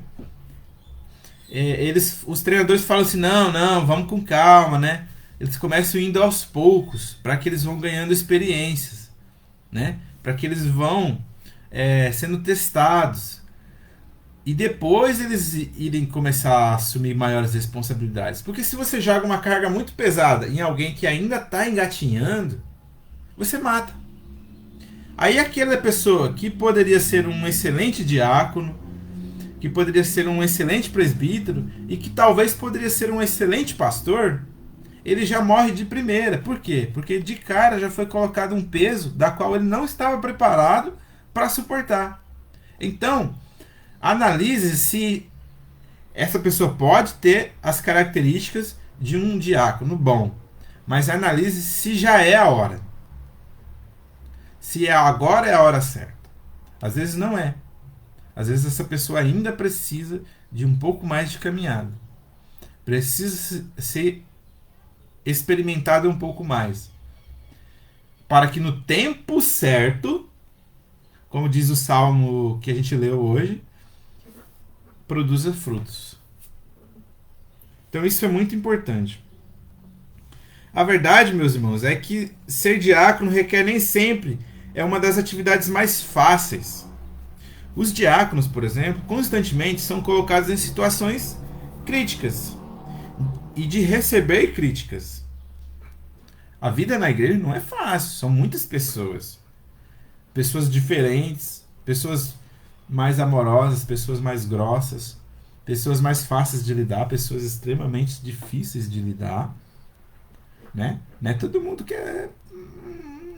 Os treinadores falam assim, não, vamos com calma, né? Eles começam indo aos poucos, para que eles vão ganhando experiências, né? Para que eles vão sendo testados. E depois eles irem começar a assumir maiores responsabilidades. Porque se você joga uma carga muito pesada em alguém que ainda está engatinhando, você mata. Aí aquela pessoa que poderia ser um excelente diácono, que poderia ser um excelente presbítero e que talvez poderia ser um excelente pastor, ele já morre de primeira. Por quê? Porque de cara já foi colocado um peso da qual ele não estava preparado para suportar. Então, analise se essa pessoa pode ter as características de um diácono bom, mas analise se já é a hora. Se agora é a hora certa. Às vezes não é. Às vezes essa pessoa ainda precisa de um pouco mais de caminhada. Precisa ser experimentada um pouco mais. Para que no tempo certo, como diz o salmo que a gente leu hoje, produza frutos. Então isso é muito importante. A verdade, meus irmãos, é que ser diácono requer nem sempre é uma das atividades mais fáceis. Os diáconos, por exemplo, constantemente são colocados em situações críticas e de receber críticas. A vida na igreja não é fácil, são muitas pessoas. Pessoas diferentes, pessoas mais amorosas, pessoas mais grossas, pessoas mais fáceis de lidar, pessoas extremamente difíceis de lidar, né? Não é todo mundo que é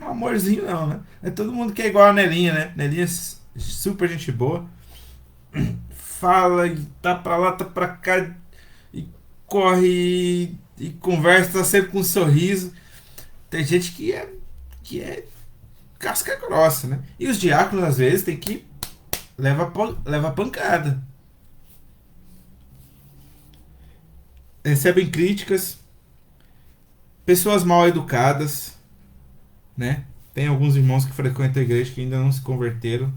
um amorzinho, não, né? Não é todo mundo que é igual a Nelinha, né? Nelinha é super gente boa, fala e tá pra lá, tá pra cá, e corre e conversa, tá sempre com um sorriso. Tem gente que é casca grossa, né? E os diáconos, às vezes, tem que leva pancada. Recebem críticas, pessoas mal educadas, né? Tem alguns irmãos que frequentam a igreja que ainda não se converteram.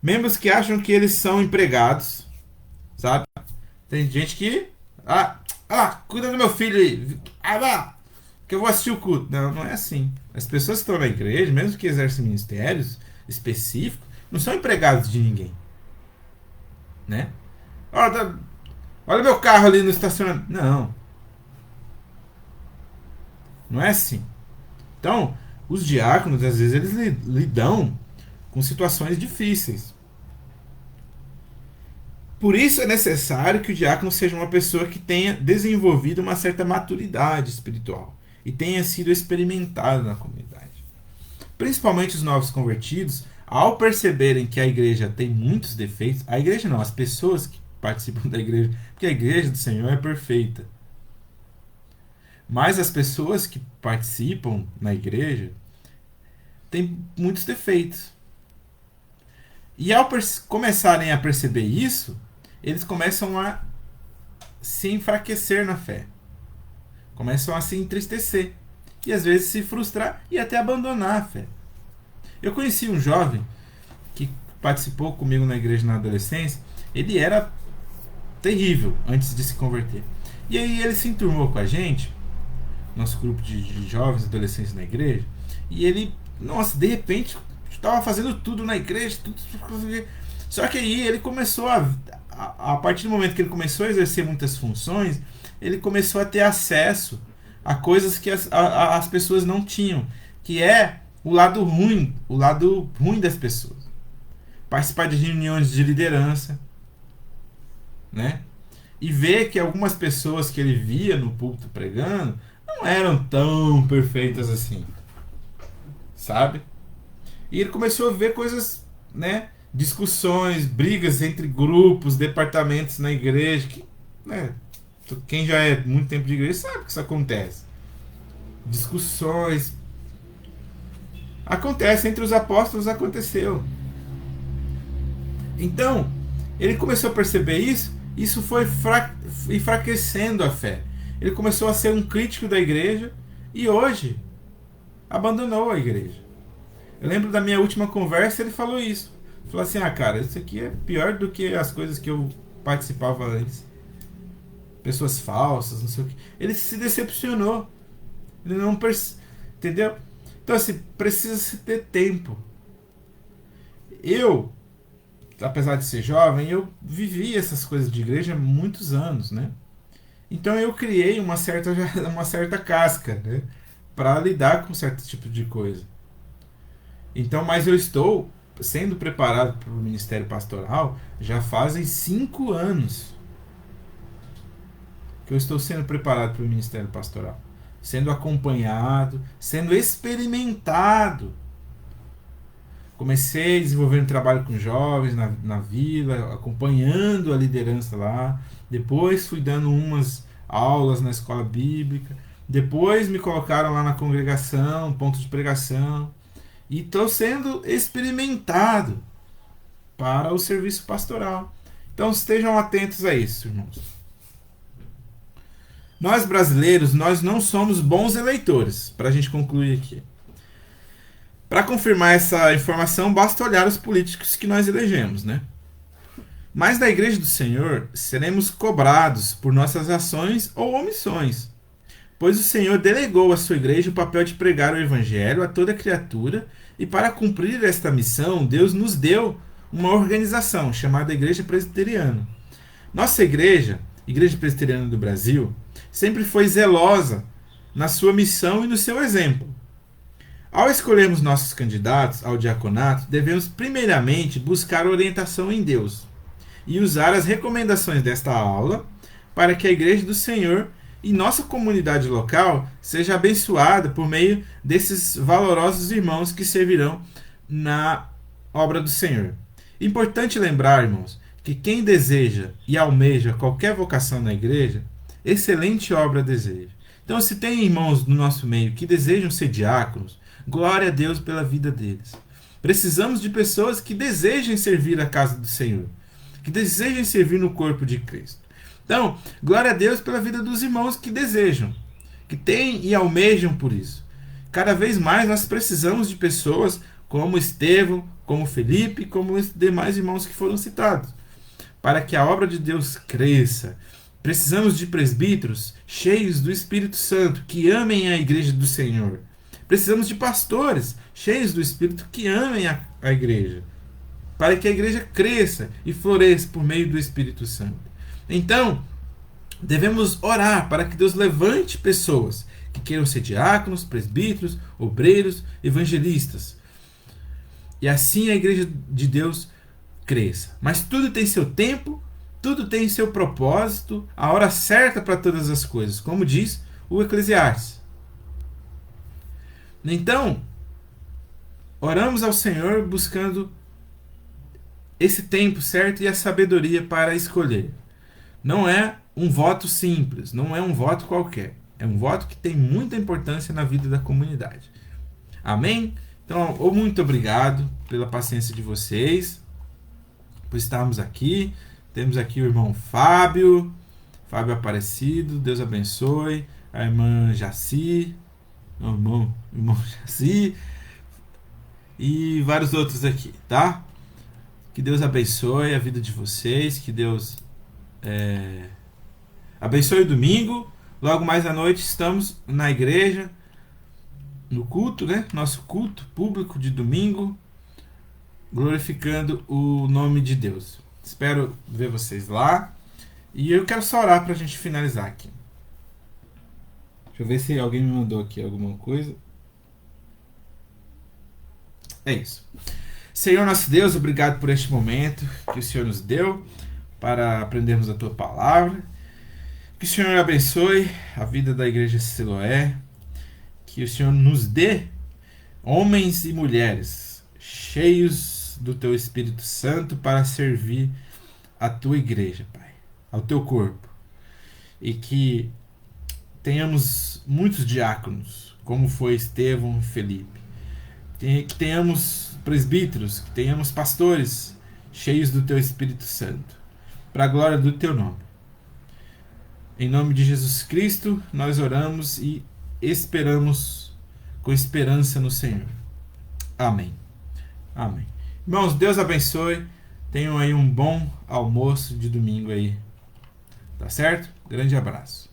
Membros que acham que eles são empregados, sabe? Tem gente que. Cuida do meu filho aí. Que eu vou assistir o culto. Não, não é assim. As pessoas que estão na igreja, mesmo que exercem ministérios específicos, não são empregados de ninguém, né? Olha, olha meu carro ali no estacionamento. Não, não é assim. Então, os diáconos, às vezes, eles lidam com situações difíceis. Por isso é necessário que o diácono seja uma pessoa que tenha desenvolvido uma certa maturidade espiritual e tenha sido experimentado na comunidade. Principalmente os novos convertidos, ao perceberem que a igreja tem muitos defeitos, a igreja não, as pessoas que participam da igreja, porque a igreja do Senhor é perfeita. Mas as pessoas que participam na igreja têm muitos defeitos. E ao começarem a perceber isso, eles começam a se enfraquecer na fé. Começam a se entristecer. E às vezes se frustrar e até abandonar a fé. Eu conheci um jovem que participou comigo na igreja na adolescência. Ele era terrível antes de se converter. E aí ele se enturmou com a gente, nosso grupo de jovens adolescentes na igreja. E ele, nossa, de repente estava fazendo tudo na igreja, tudo. Só que aí ele começou a partir do momento que ele começou a exercer muitas funções, ele começou a ter acesso a coisas que as pessoas não tinham, que é o lado ruim das pessoas. Participar de reuniões de liderança, né? E ver que algumas pessoas que ele via no púlpito pregando não eram tão perfeitas assim, sabe? E ele começou a ver coisas, né? Discussões, brigas entre grupos, departamentos na igreja, que, né? Quem já é muito tempo de igreja sabe que isso acontece. Discussões. Acontece, entre os apóstolos aconteceu. Então, ele começou a perceber isso foi enfraquecendo a fé. Ele começou a ser um crítico da igreja e hoje abandonou a igreja. Eu lembro da minha última conversa, ele falou isso. Ele falou assim: cara, isso aqui é pior do que as coisas que eu participava antes. Pessoas falsas, não sei o que. Ele se decepcionou. Ele não entendeu? Então, assim, precisa se ter tempo. Eu, apesar de ser jovem, eu vivi essas coisas de igreja há muitos anos, né? Então eu criei uma certa casca, né? Para lidar com certo tipo de coisa. Então, mas eu estou sendo preparado para o ministério pastoral já fazem 5 anos que eu estou sendo preparado para o ministério pastoral, sendo acompanhado, sendo experimentado. Comecei desenvolvendo trabalho com jovens na vila, acompanhando a liderança lá. Depois fui dando aulas na escola bíblica. Depois me colocaram lá na congregação, ponto de pregação. E estou sendo experimentado para o serviço pastoral. Então estejam atentos a isso, irmãos. Nós brasileiros, nós não somos bons eleitores, para a gente concluir aqui. Para confirmar essa informação, basta olhar os políticos que nós elegemos, né? Mas na Igreja do Senhor, seremos cobrados por nossas ações ou omissões, pois o Senhor delegou à sua igreja o papel de pregar o Evangelho a toda criatura, e para cumprir esta missão, Deus nos deu uma organização chamada Igreja Presbiteriana. Nossa igreja, Igreja Presbiteriana do Brasil, sempre foi zelosa na sua missão e no seu exemplo. Ao escolhermos nossos candidatos ao diaconato, devemos primeiramente buscar orientação em Deus e usar as recomendações desta aula para que a Igreja do Senhor e nossa comunidade local seja abençoada por meio desses valorosos irmãos que servirão na obra do Senhor. Importante lembrar, irmãos, que quem deseja e almeja qualquer vocação na igreja, excelente obra deseja. Então, se tem irmãos no nosso meio que desejam ser diáconos, glória a Deus pela vida deles. Precisamos de pessoas que desejem servir a casa do Senhor, que desejem servir no corpo de Cristo. Então, glória a Deus pela vida dos irmãos que desejam, que têm e almejam por isso. Cada vez mais nós precisamos de pessoas como Estevão, como Felipe, como os demais irmãos que foram citados, para que a obra de Deus cresça. Precisamos de presbíteros cheios do Espírito Santo, que amem a igreja do Senhor. Precisamos de pastores cheios do Espírito, que amem a igreja, para que a igreja cresça e floresça por meio do Espírito Santo. Então, devemos orar para que Deus levante pessoas que queiram ser diáconos, presbíteros, obreiros, evangelistas. E assim a igreja de Deus cresça. Mas tudo tem seu tempo, tudo tem seu propósito, a hora certa para todas as coisas, como diz o Eclesiastes. Então, oramos ao Senhor buscando esse tempo certo e a sabedoria para escolher. Não é um voto simples, não é um voto qualquer. É um voto que tem muita importância na vida da comunidade. Amém? Então, muito obrigado pela paciência de vocês, por estarmos aqui. Temos aqui o irmão Fábio Aparecido, Deus abençoe. A irmã Jaci, irmão Jaci, e vários outros aqui, tá? Que Deus abençoe a vida de vocês, que Deus abençoe o domingo. Logo mais à noite estamos na igreja, no culto, né? Nosso culto público de domingo, glorificando o nome de Deus. Espero ver vocês lá. E eu quero só orar para a gente finalizar aqui. Deixa eu ver se alguém me mandou aqui alguma coisa. É isso. Senhor nosso Deus, obrigado por este momento que o Senhor nos deu para aprendermos a Tua Palavra. Que o Senhor abençoe a vida da Igreja Siloé. Que o Senhor nos dê homens e mulheres cheios do Teu Espírito Santo para servir a Tua Igreja, Pai, ao Teu corpo. E que tenhamos muitos diáconos, como foi Estevão e Felipe. Que tenhamos presbíteros, que tenhamos pastores cheios do Teu Espírito Santo, para a glória do Teu nome. Em nome de Jesus Cristo, nós oramos e esperamos com esperança no Senhor. Amém. Amém. Irmãos, Deus abençoe. Tenham aí um bom almoço de domingo aí. Tá certo? Grande abraço.